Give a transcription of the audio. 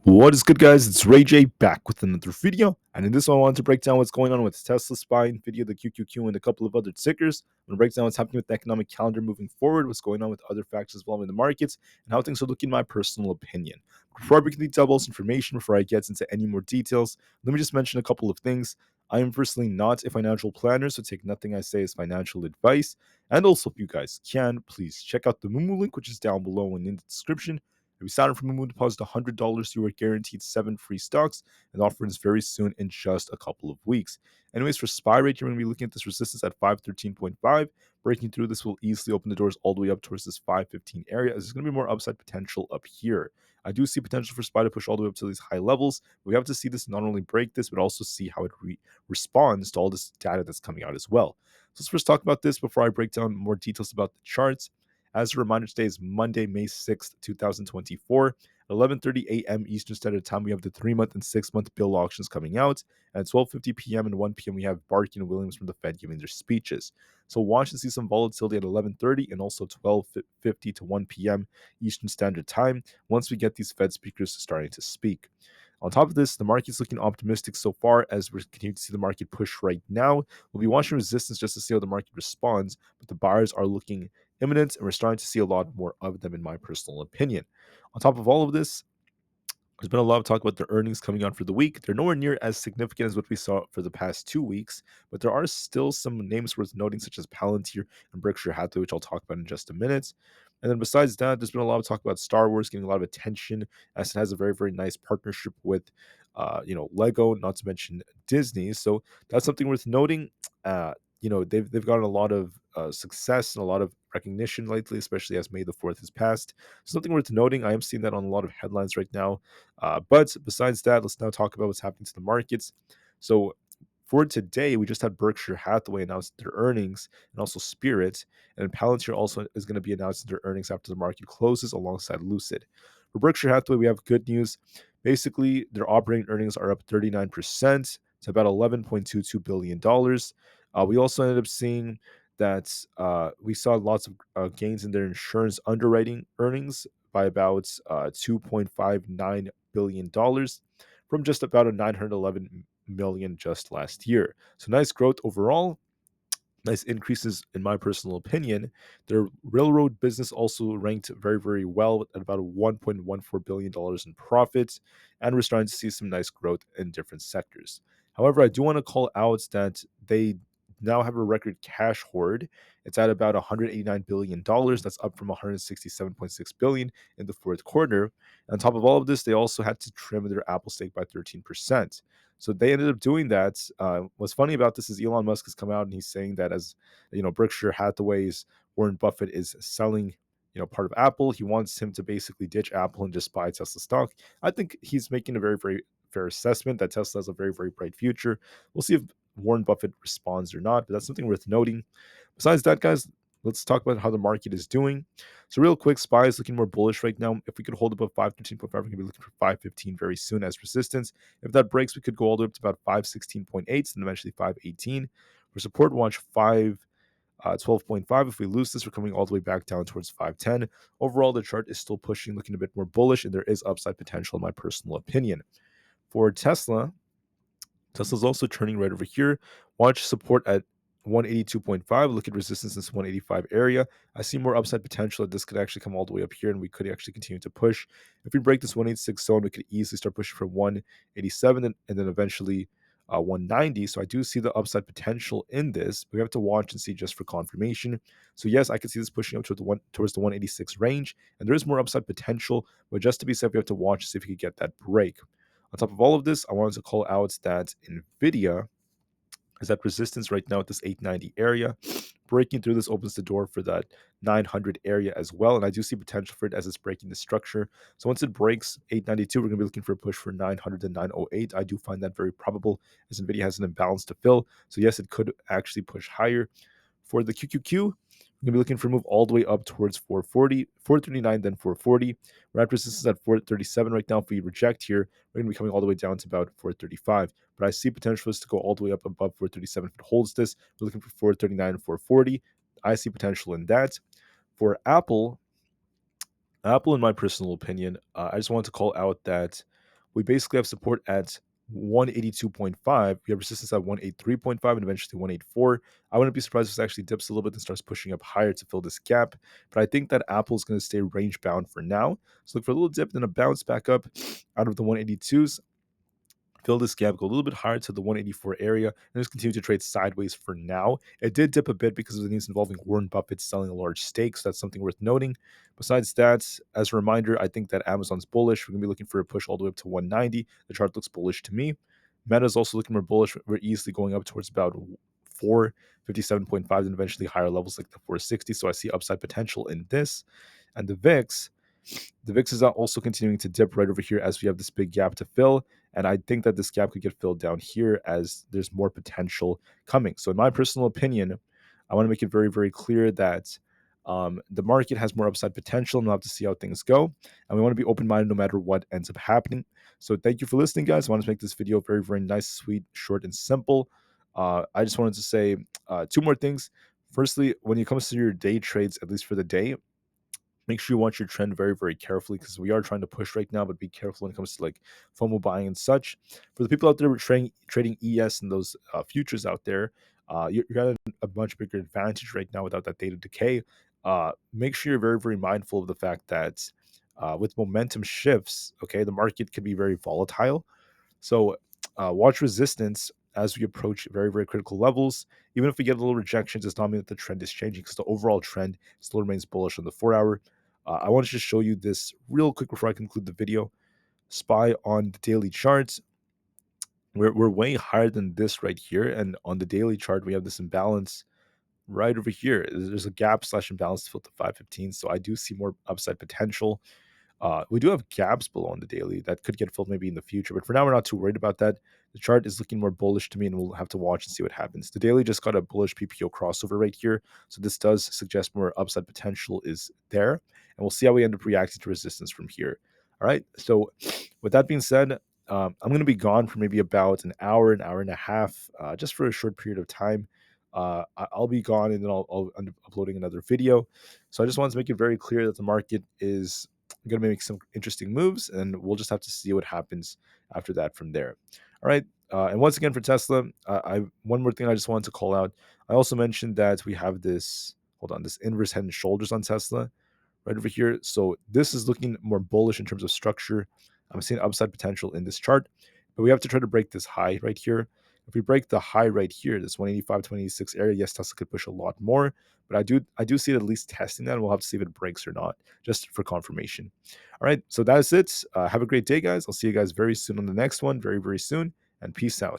What is good, guys? It's Rey-Jay back with another video, and in this one I wanted to break down what's going on with Tesla, SPY, Nvda, the QQQ, and a couple of other tickers. I'm going to break down what's happening with the economic calendar moving forward, what's going on with other factors involving the markets, and how things are looking in my personal opinion. Before I begin the doubles information, before I get into any more details, let me just mention a couple of things. I am personally not a financial planner, so take nothing I say as financial advice. And also, if you guys can, please check out the Moomoo link, which is down below and in the description. If you sign up for Moomoo, deposit $100, you are guaranteed 7 free stocks, and the offer ends very soon in just a couple of weeks. Anyways, for SPY rate, you're going to be looking at this resistance at 513.5. Breaking through this will easily open the doors all the way up towards this 515 area, as there's going to be more upside potential up here. I do see potential for SPY to push all the way up to these high levels. We have to see this not only break this, but also see how it responds to all this data that's coming out as well. So let's first talk about this before I break down more details about the charts. As a reminder, today is Monday, May 6th, 2024. At 11:30 a.m. Eastern Standard Time, we have the 3-month and 6-month bill auctions coming out. And at 12:50 p.m. and 1 p.m., we have Barkin and Williams from the Fed giving their speeches. So watch and see some volatility at 11:30 and also 12:50 to 1 p.m. Eastern Standard Time once we get these Fed speakers starting to speak. On top of this, the market's looking optimistic so far as we're continuing to see the market push right now. We'll be watching resistance just to see how the market responds, but the buyers are looking imminent, and we're starting to see a lot more of them, in my personal opinion. On top of all of this, there's been a lot of talk about the earnings coming out for the week. They're nowhere near as significant as what we saw for the past 2 weeks, but there are still some names worth noting, such as Palantir and Berkshire Hathaway, which I'll talk about in just a minute. And then besides that, there's been a lot of talk about Star Wars getting a lot of attention, as it has a very, very nice partnership with, Lego, not to mention Disney. So that's something worth noting. They've gotten a lot of success and a lot of recognition lately, especially as May the 4th has passed. Something worth noting, I am seeing that on a lot of headlines right now. But besides that, let's now talk about what's happening to the markets. So for today, we just had Berkshire Hathaway announce their earnings and also Spirit, and Palantir also is going to be announcing their earnings after the market closes alongside Lucid. For Berkshire Hathaway, we have good news. Basically, their operating earnings are up 39% to about $11.22 billion. We also ended up seeing that we saw lots of gains in their insurance underwriting earnings by about $2.59 billion from just about a 911 million just last year. So nice growth overall. Nice increases, in my personal opinion. Their railroad business also ranked very, very well at about $1.14 billion in profits, and we're starting to see some nice growth in different sectors. However, I do want to call out that they now have a record cash hoard. It's at about $189 billion. That's up from $167.6 billion in the fourth quarter. And on top of all of this, they also had to trim their Apple stake by 13%. So they ended up doing that. What's funny about this is Elon Musk has come out and he's saying that, as Berkshire Hathaway's Warren Buffett is selling, part of Apple. He wants him to basically ditch Apple and just buy Tesla stock. I think he's making a very, very fair assessment that Tesla has a very, very bright future. We'll see if Warren Buffett responds or not, but that's something worth noting. Besides that, guys, let's talk about how the market is doing. So real quick, SPY is looking more bullish right now. If we could hold above 513.5, we're going to be looking for 515 very soon as resistance. If that breaks, we could go all the way up to about 516.8 and eventually 518. For support, watch 512.5. If we lose this, we're coming all the way back down towards 510. Overall, the chart is still pushing, looking a bit more bullish, and there is upside potential in my personal opinion. For Tesla's also turning right over here. Watch support at 182.5. Look at resistance in this 185 area. I see more upside potential that this could actually come all the way up here, and we could actually continue to push. If we break this 186 zone, we could easily start pushing for 187 and then eventually 190. So I do see the upside potential in this. But we have to watch and see just for confirmation. So yes, I can see this pushing up towards the 186 range, and there is more upside potential. But just to be safe, we have to watch to see if we could get that break. On top of all of this, I wanted to call out that Nvda is at resistance right now at this 890 area. Breaking through this opens the door for that 900 area as well, and I do see potential for it as it's breaking the structure. So once it breaks 892, we're going to be looking for a push for 900 and 908. I do find that very probable, as Nvidia has an imbalance to fill. So yes, it could actually push higher. For the QQQ, we're going to be looking for a move all the way up towards 440, 439, then 440. We're at resistance at 437 right now. If we reject here, we're going to be coming all the way down to about 435. But I see potential for this to go all the way up above 437. If it holds this, we're looking for 439 and 440. I see potential in that. For Aapl, in my personal opinion, I just want to call out that we basically have support at 182.5. We have resistance at 183.5 and eventually 184. I wouldn't be surprised if this actually dips a little bit and starts pushing up higher to fill this gap. But I think that Apple is going to stay range bound for now. So look for a little dip, then a bounce back up out of the 182s, fill this gap, go a little bit higher to the 184 area, and just continue to trade sideways for now. It did dip a bit because of the news involving Warren Buffett selling a large stake, so that's something worth noting. Besides that, as a reminder, I think that Amazon's bullish. We're going to be looking for a push all the way up to 190. The chart looks bullish to me. Meta is also looking more bullish. We're easily going up towards about 457.5 and eventually higher levels like the 460. So I see upside potential in this. And the VIX is also continuing to dip right over here as we have this big gap to fill. And I think that this gap could get filled down here as there's more potential coming. So, in my personal opinion, I want to make it very, very clear that the market has more upside potential, and we'll have to see how things go. And we want to be open minded no matter what ends up happening. So, thank you for listening, guys. I want to make this video very, very nice, sweet, short, and simple. I just wanted to say two more things. Firstly, when it comes to your day trades, at least for the day, make sure you watch your trend very, very carefully because we are trying to push right now, but be careful when it comes to like FOMO buying and such. For the people out there trading ES and those futures out there, you're at a much bigger advantage right now without that data decay. Make sure you're very, very mindful of the fact that with momentum shifts, okay, the market can be very volatile. So watch resistance as we approach very, very critical levels. Even if we get a little rejection, does not mean that the trend is changing because the overall trend still remains bullish on the 4 hour. I want to just show you this real quick before I conclude the video. SPY on the daily charts. We're way higher than this right here. And on the daily chart, we have this imbalance right over here. There's a gap / imbalance to fill to 515. So I do see more upside potential. We do have gaps below on the daily that could get filled maybe in the future, but for now, we're not too worried about that. The chart is looking more bullish to me, and we'll have to watch and see what happens. The daily just got a bullish PPO crossover right here, so this does suggest more upside potential is there, and we'll see how we end up reacting to resistance from here. All right, so with that being said, I'm going to be gone for maybe about an hour and a half, just for a short period of time. I'll be gone, and then I'll end up uploading another video. So I just wanted to make it very clear that the market is going to make some interesting moves, and we'll just have to see what happens after that from there. All right. And once again for Tesla, one more thing I just wanted to call out. I also mentioned that we have this, hold on, this inverse head and shoulders on Tesla right over here. So this is looking more bullish in terms of structure. I'm seeing upside potential in this chart, but we have to try to break this high right here. If we break the high right here, this 185, 186 area, yes, Tesla could push a lot more, but I do see it at least testing that, and we'll have to see if it breaks or not, just for confirmation. All right, so that's it. Have a great day, guys. I'll see you guys very soon on the next one, very, very soon, and peace out.